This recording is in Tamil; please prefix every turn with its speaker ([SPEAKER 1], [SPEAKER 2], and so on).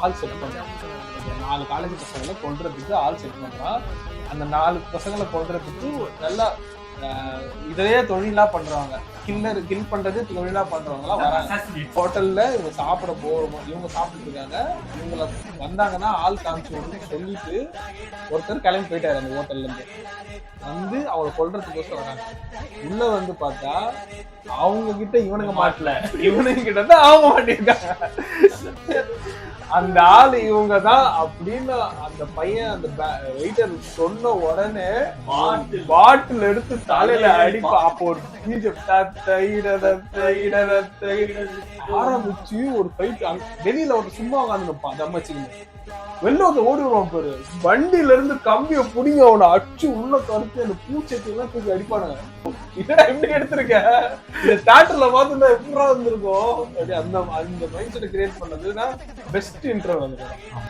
[SPEAKER 1] ஆள் செட் பண்றான். 4 காலேஜ் பசங்களை கொல்றதுக்கு ஆள் செட் பண்றான். அந்த 4 பசங்களை கொல்றதுக்கு நல்லா இதையே தொழிலா பண்றவங்க, கில் பண்றது தொழிலா பண்றவங்கலாம் வராங்க. ஹோட்டல்ல இவங்க சாப்பிட போறோம், இவங்க சாப்பிட்டு இருக்காங்க. இவங்கள வந்தாங்கன்னா ஆள் காமிச்சு சொல்லிட்டு ஒருத்தர் கிளம்பி போயிட்டாரு அந்த ஹோட்டல்ல இருந்து. வந்து அவளை கொல்றதுக்கோசம் வராங்க. உள்ள வந்து பார்த்தா அவங்க கிட்ட இவனுங்க மாட்டல, இவனுங்க கிட்ட தான் அவங்க மாட்டிருக்காங்க. அந்த ஆள் இவங்க தான் அப்படின்னு அந்த பையன் அந்த வெயிட்டர் சொன்ன உடனே பாட்டில் எடுத்து தலையில அடிப்பா. அப்போ ஒரு ஆரம்பிச்சு ஒரு ஃபைட். வெளியில ஒரு சும்மா உட்காந்துப்பான் தம்மச்சின்னு, வெளில வந்து ஓடி வருவான் பாரு. வண்டியில இருந்து கம்பிய புடிங்க அவனை அச்சு உள்ள கருத்து அந்த பூச்செட்டி எல்லாம் தூக்கி அடிப்பானுங்க. என்னடா இப்படி எடுத்திருக்க, இந்த தியேட்டர்ல பார்த்து எப்படா வந்திருக்கோம். அந்த மைண்ட் செட் கிரியேட் பண்ணதுன்னா பெஸ்ட் இன்டர்வல்.